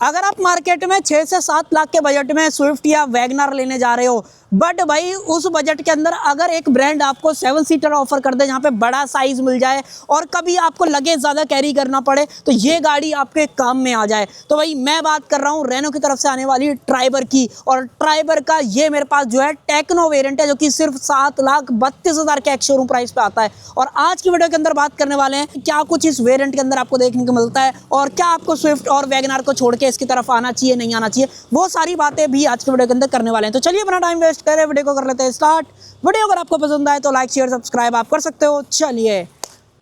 अगर आप मार्केट में 6 से 7 लाख के बजट में स्विफ्ट या वैगनर लेने जा रहे हो, बट भाई उस बजट के अंदर अगर एक ब्रांड आपको 7 सीटर ऑफर कर दे जहाँ पे बड़ा साइज मिल जाए और कभी आपको लगेज ज़्यादा कैरी करना पड़े तो ये गाड़ी आपके काम में आ जाए, तो भाई मैं बात कर रहा हूँ रेनो की तरफ से आने वाली ट्राइबर की। और ट्राइबर का ये मेरे पास जो है टेक्नो वेरिएंट है जो कि सिर्फ 7,32,000 के एक्स शोरूम प्राइस पे आता है। और आज की वीडियो के अंदर बात करने वाले हैं क्या कुछ इस वेरिएंट के अंदर आपको देखने को मिलता है और क्या आपको स्विफ्ट और वैगनर को छोड़ के इसकी तरफ आना चाहिए नहीं आना चाहिए, वो सारी बातें भी आज के वीडियो के अंदर करने वाले हैं। तो चलिए अपना टाइम वेस्ट करें, वीडियो को कर लेते हैं स्टार्ट। वीडियो अगर आपको पसंद आए तो लाइक शेयर सब्सक्राइब आप कर सकते हो। चलिए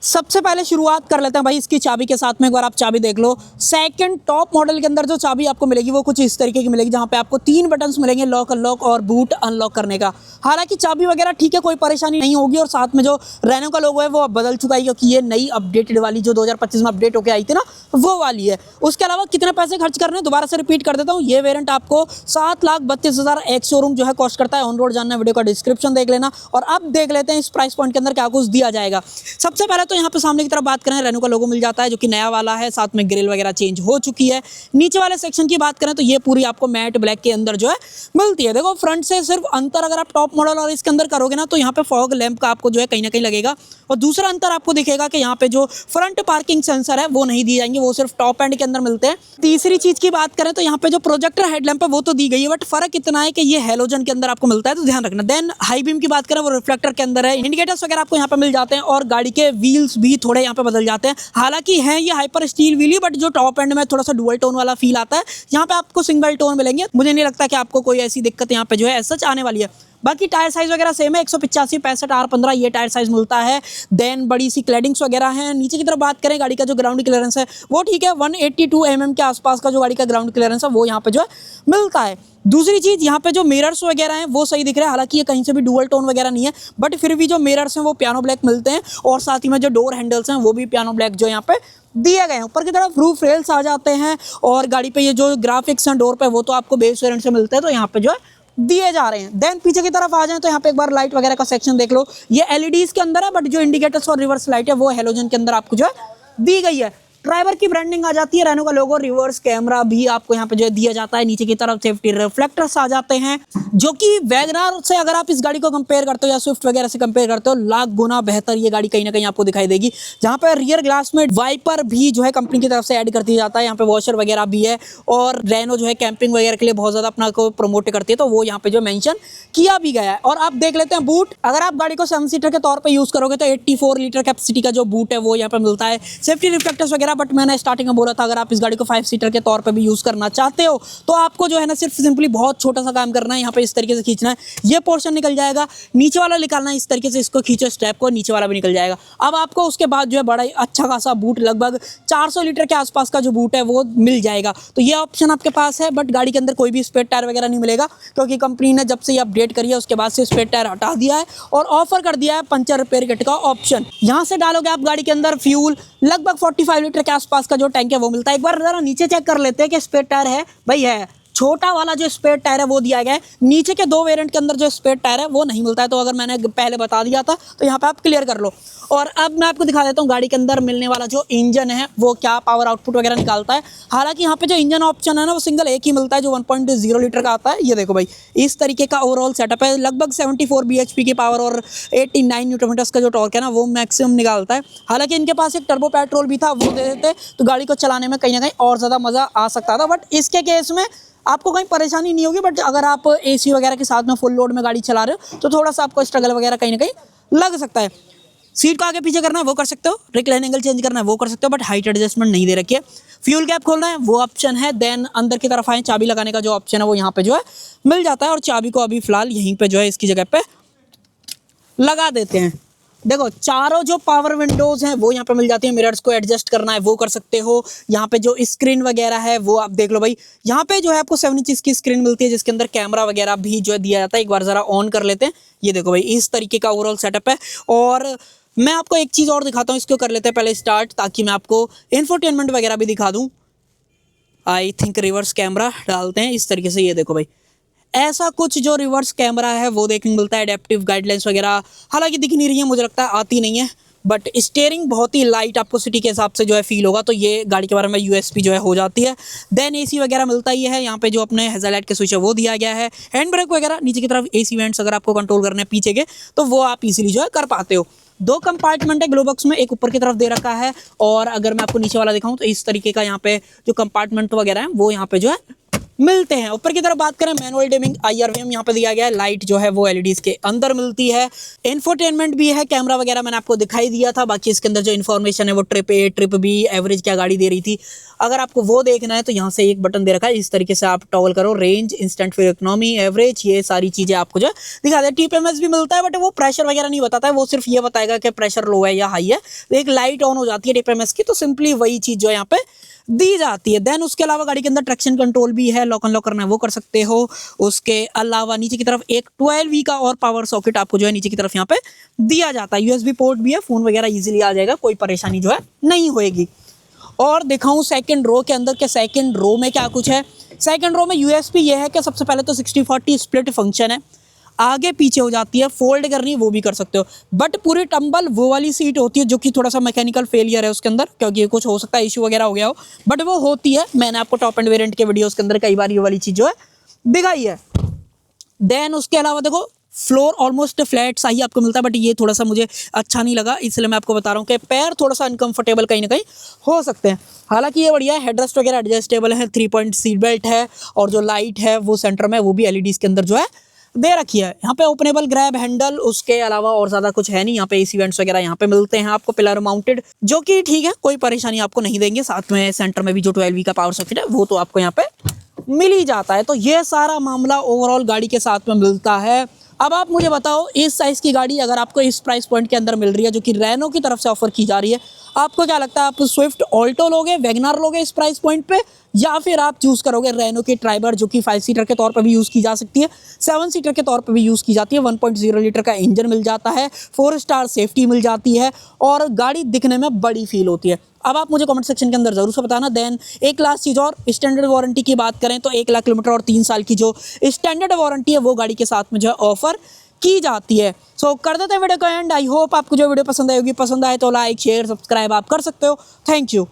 सबसे पहले शुरुआत कर लेते हैं भाई इसकी चाबी के साथ में। एक बार आप चाबी देख लो। सेकंड टॉप मॉडल के अंदर जो चाबी आपको मिलेगी वो कुछ इस तरीके की मिलेगी जहां पे आपको 3 बटन्स मिलेंगे, लॉक अनलॉक और बूट अनलॉक करने का। हालांकि चाबी वगैरह ठीक है, कोई परेशानी नहीं होगी। और साथ में जो रेनो का लोगो है वो अब बदल चुका है क्योंकि ये नई अपडेटेड वाली जो 2025 में अपडेट होकर आई थी ना वो वाली है। उसके अलावा कितने पैसे खर्च करने दोबारा से रिपीट कर देता हूँ। ये वेरिएंट आपको 7,32,000 एक्स शोरूम जो है कॉस्ट करता है। ऑन रोड जानना वीडियो का डिस्क्रिप्शन देख लेना। और अब देख लेते हैं इस प्राइस पॉइंट के अंदर क्या कुछ दिया जाएगा। सबसे पहले तो यहाँ पे सामने की तरफ बात करें, रेनो का लोगो मिल जाता है जो कि नया वाला है, साथ में ग्रिल वगैरह चेंज हो चुकी है। नीचे वाले सेक्शन की बात करें तो ये पूरी आपको मैट ब्लैक के अंदर जो है मिलती है। देखो फ्रंट से सिर्फ अंतर अगर आप टॉप मॉडल और इसके अंदर करोगे ना तो यहाँ पे फॉग लैंप का आपको जो है कहीं ना कहीं लगेगा। और दूसरा अंतर आपको दिखेगा कि यहाँ पे जो फ्रंट पार्किंग सेंसर है वो नहीं दिए जाएंगे, वो सिर्फ टॉप एंड के अंदर मिलते हैं। तीसरी चीज की बात करें तो यहाँ पे जो प्रोजेक्टर हेडलैम्प है वो तो दी गई है, बट फर्क इतना है कि ये हेलोजन के अंदर आपको मिलता है, तो ध्यान रखना। देन हाई बीम की बात करें वो रिफ्लेक्टर के अंदर है। इंडिकेटर्स वगैरह आपको यहाँ पे मिल जाते हैं और गाड़ी के व्हील्स भी थोड़े यहाँ पे बदल जाते हैं। हालांकि है ये हाइपर स्टील व्हील, बट जो टॉप एंड में थोड़ा सा डुअल टोन वाला फील आता है, यहाँ पे आपको सिंगल टोन मिलेंगे। मुझे नहीं लगता कि आपको कोई ऐसी दिक्कत यहाँ पे जो है सच आने वाली है। बाकी टायर साइज वगैरह सेम है, 185 65 R15 ये टायर साइज मिलता है। देन बड़ी सी क्लैडिंग्स वगैरह हैं। नीचे की तरफ बात करें गाड़ी का जो ग्राउंड क्लियरेंस है वो ठीक है, 182 mm के आसपास का जो गाड़ी का ग्राउंड क्लियरेंस है वो यहाँ पे जो है मिलता है। दूसरी चीज यहाँ पे जो मिरर्स वगैरह हैं वो सही दिख रहा है। हालांकि ये कहीं से भी डुअल टोन वगैरह नहीं है, बट फिर भी जो मिरर्स हैं वो पियानो ब्लैक मिलते हैं। और साथ ही में जो डोर हैंडल्स हैं वो भी पियानो ब्लैक जो यहाँ पे दिए गए हैं। ऊपर की तरफ रूफ रेल्स आ जाते हैं और गाड़ी पे ये जो ग्राफिक्स हैं डोर पे वो तो आपको बेस वेरिएंट से मिलते हैं, तो यहाँ पे जो है दिए जा रहे हैं। देन पीछे की तरफ आ जाएं तो यहाँ पे एक बार लाइट वगैरह का सेक्शन देख लो। ये एलईडीज के अंदर है, बट जो इंडिकेटर्स और रिवर्स लाइट है वो हेलोजन के अंदर आपको जो है दी गई है। ड्राइवर की ब्रांडिंग आ जाती है, रेनो का लोगो, रिवर्स कैमरा भी आपको यहाँ पे जो है दिया जाता है। नीचे की तरफ सेफ्टी रिफ्लेक्टर्स आ जाते हैं जो कि वैगनर से अगर आप इस गाड़ी को कंपेयर करते हो या स्विफ्ट वगैरह से कंपेयर करते हो लाख गुना बेहतर ये गाड़ी कहीं ना कहीं आपको दिखाई देगी। जहाँ पे रियर ग्लास में वाइपर भी जो है कंपनी की तरफ से ऐड कर दिया जाता है। यहाँ पे वॉशर वगैरह भी है और रेनो जो है कैंपिंग वगैरह के लिए बहुत ज्यादा अपना को प्रमोट करती है, तो वो यहाँ पे जो मेंशन किया भी गया है। और आप देख लेते हैं बूट, अगर आप गाड़ी को 7 सीटर के तौर पर यूज करोगे तो 84 लीटर कैपेसिटी का जो बूट है वो यहाँ पे मिलता है। सेफ्टी रिफ्लेक्टर्स वगैरह, बट मैंने स्टार्टिंग बोला था अगर आप इस गाड़ी को 5 सीटर के तौर पे भी यूज करना चाहते हो तो आपको जो है ना सिर्फ सिंपली बहुत छोटा सा काम करना है। यहाँ पे इस तरीके से खींचना है, ये पोर्शन निकल जाएगा। नीचे वाला निकालना है, इस तरीके से इसको खींचो स्ट्रैप को, नीचे वाला भी निकल जाएगा। अब आपको उसके बाद जो है बड़ा अच्छा खासा बूट, लगभग 400 लीटर के आसपास का जो बूट है वो मिल जाएगा। तो ये ऑप्शन आपके पास है, बट गाड़ी के अंदर कोई भी स्पेयर टायर वगैरह नहीं मिलेगा क्योंकि कंपनी ने जब से ये अपडेट करी है उसके बाद से स्पेयर टायर हटा दिया है और ऑफर कर दिया है पंचर रिपेयर किट का ऑप्शन। यहाँ से डालोगे आप गाड़ी के अंदर फ्यूल, लगभग 45 लीटर के आसपास का जो टैंक है वो मिलता है। एक बार जरा नीचे चेक कर लेते हैं कि स्पेयर टायर है भाई, है। छोटा वाला जो स्पेयर टायर है वो दिया गया है। नीचे के 2 वेरिएंट के अंदर जो स्पेयर टायर है वो नहीं मिलता है, तो अगर मैंने पहले बता दिया था तो यहाँ पे आप क्लियर कर लो। और अब मैं आपको दिखा देता हूँ गाड़ी के अंदर मिलने वाला जो इंजन है वो क्या पावर आउटपुट वगैरह निकालता है। हालांकि यहाँ पे जो इंजन ऑप्शन है ना वो सिंगल एक ही मिलता है जो 1.0 लीटर का आता है। ये देखो भाई, इस तरीके का ओवरऑल सेटअप है। लगभग 74 bhp की पावर और 89 न्यूटन मीटर्स का जो टॉर्क है ना वो मैक्सिमम निकालता है। हालांकि इनके पास एक टर्बो पेट्रोल भी था, वो दे देते तो गाड़ी को चलाने में कहीं ना कहीं और ज़्यादा मज़ा आ सकता था, बट इसके केस में आपको कहीं परेशानी नहीं होगी। बट अगर आप एसी वगैरह के साथ में फुल लोड में गाड़ी चला रहे हो तो थोड़ा सा आपको स्ट्रगल वगैरह कहीं ना कहीं लग सकता है। सीट को आगे पीछे करना है वो कर सकते हो, रिक्लाइन एंगल चेंज करना है वो कर सकते हो, बट हाइट एडजस्टमेंट नहीं दे रखी है। फ्यूल कैप खोलना है वो ऑप्शन है। देन अंदर की तरफ आए, चाबी लगाने का जो ऑप्शन है वो यहाँ पे जो है मिल जाता है और चाबी को अभी फिलहाल यहीं पे जो है इसकी जगह पे लगा देते हैं। देखो चारों जो पावर विंडोज हैं वो यहाँ पे मिल जाती है। मिरर्स को एडजस्ट करना है वो कर सकते हो। यहाँ पे जो स्क्रीन वगैरह है वो आप देख लो भाई, यहाँ पे जो है आपको 7 इंच की स्क्रीन मिलती है जिसके अंदर कैमरा वगैरह भी जो है दिया जाता है। एक बार जरा ऑन कर लेते हैं, ये देखो भाई इस तरीके का ओवरऑल सेटअप है। और मैं आपको एक चीज़ और दिखाता हूँ, इसको कर लेते हैं पहले स्टार्ट ताकि मैं आपको इंफोटेनमेंट वगैरह भी दिखा दूँ। आई थिंक रिवर्स कैमरा डालते हैं इस तरीके से, ये देखो भाई ऐसा कुछ जो रिवर्स कैमरा है वो देखने को मिलता है। एडेप्टिव गाइडलाइंस वगैरह हालांकि दिख नहीं रही है, मुझे लगता है आती नहीं है, बट स्टीयरिंग बहुत ही लाइट आपको सिटी के हिसाब से जो है फील होगा, तो ये गाड़ी के बारे में यूएसपी जो है हो जाती है। देन एसी वगैरह मिलता ही है, यहाँ पे जो अपने हेडलाइट के स्विच है वो दिया गया है। हैंड ब्रेक वगैरह नीचे की तरफ, एसी वेंट्स अगर आपको कंट्रोल करने हैं पीछे के तो वो आप इजीली जो है कर पाते हो। 2 कंपार्टमेंट है ग्लो बॉक्स में, एक ऊपर की तरफ दे रखा है, और अगर मैं आपको नीचे वाला दिखाऊं तो इस तरीके का यहाँ पे जो कंपार्टमेंट वगैरह है वो यहाँ पे जो है मिलते हैं। ऊपर की तरफ बात करें, मैनुअल डिमिंग IRVM यहाँ पे दिया गया है, लाइट जो है वो LEDs के अंदर मिलती है। इंफोटेनमेंट भी है, कैमरा वगैरह मैंने आपको दिखाई दिया था। बाकी इसके अंदर जो इन्फॉर्मेशन है वो trip A trip B average क्या गाड़ी दे रही थी, अगर आपको वो देखना है तो यहाँ से एक बटन दे रखा है, इस तरीके से आप टॉगल करो, range, instant fuel economy, average, ये सारी चीजें आपको जो दिखाते हैं। TPMS भी मिलता है, बट वो प्रेशर वगैरह नहीं बताता है, वो सिर्फ ये बताएगा कि प्रेशर लो है या हाई है। तो एक लाइट ऑन हो जाती है TPMS की, तो सिंपली वही चीज जो यहाँ पे दी जाती है। देन उसके अलावा गाड़ी के अंदर ट्रैक्शन कंट्रोल भी है, लॉक अनलॉक करना है वो कर सकते हो। उसके अलावा नीचे की तरफ एक 12V का और पावर सॉकेट आपको जो है नीचे की तरफ यहाँ पे दिया जाता है। USB पोर्ट भी है, फोन वगैरह इजीली आ जाएगा, कोई परेशानी जो है नहीं होएगी। और दिखाऊं सेकंड रो के अंदर के सेकंड रो में क्या कुछ है। सेकंड रो में यूएसपी ये है कि सबसे पहले तो 60-40 स्प्लिट फंक्शन है, आगे पीछे हो जाती है, फोल्ड करनी है वो भी कर सकते हो। बट पूरी टंबल वो वाली सीट होती है जो कि थोड़ा सा मैकेनिकल फेलियर है उसके अंदर, क्योंकि कुछ हो सकता है इशू वगैरह हो गया हो, बट वो होती है। मैंने आपको टॉप एंड वेरिएंट के वीडियोस के अंदर कई बार ये वाली चीज जो है दिखाई है। देन उसके अलावा देखो, फ्लोर ऑलमोस्ट फ्लैट सा ही आपको मिलता है, बट ये थोड़ा सा मुझे अच्छा नहीं लगा, इसलिए मैं आपको बता रहा हूँ कि पैर थोड़ा सा अनकंफर्टेबल कहीं ना कहीं हो सकते हैं। हालांकि ये बढ़िया है, हेडरेस्ट वगैरह एडजस्टेबल है, 3 पॉइंट सीट बेल्ट है, और जो लाइट है वो सेंटर में वो भी LEDs के अंदर जो है दे रखी है। यहाँ पे ओपनेबल ग्रैब हैंडल, उसके अलावा और ज्यादा कुछ है नहीं। यहाँ पे एसी वेंट्स वगैरह यहाँ पे मिलते हैं आपको, पिलर माउंटेड, जो कि ठीक है, कोई परेशानी आपको नहीं देंगे। साथ में सेंटर में भी जो 12V का पावर सॉकेट है वो तो आपको यहाँ पे मिल ही जाता है। तो ये सारा मामला ओवरऑल गाड़ी के साथ में मिलता है। अब आप मुझे बताओ, इस साइज की गाड़ी अगर आपको इस प्राइस पॉइंट के अंदर मिल रही है, जो कि रेनो की तरफ से ऑफर की जा रही है, आपको क्या लगता है, आप स्विफ्ट ऑल्टो लोगे, वैगनर लोगे इस प्राइस पॉइंट पे, या फिर आप चूज करोगे रेनो की ट्राइबर, जो कि 5 सीटर के तौर पर भी यूज की जा सकती है, 7 सीटर के तौर पर भी यूज की जाती है। 1.0 लीटर का इंजन मिल जाता है, 4 स्टार सेफ्टी मिल जाती है, और गाड़ी दिखने में बड़ी फील होती है। अब आप मुझे कमेंट सेक्शन के अंदर जरूर से बताना। देन एक लास्ट चीज और, स्टैंडर्ड वारंटी की बात करें तो 1 लाख किलोमीटर और 3 साल की जो स्टैंडर्ड वारंटी है वो गाड़ी के साथ में जो है ऑफर की जाती है। सो कर देते हैं वीडियो को एंड। आई होप आपको जो वीडियो पसंद आई होगी, पसंद आए तो लाइक शेयर सब्सक्राइब आप कर सकते हो। Thank you.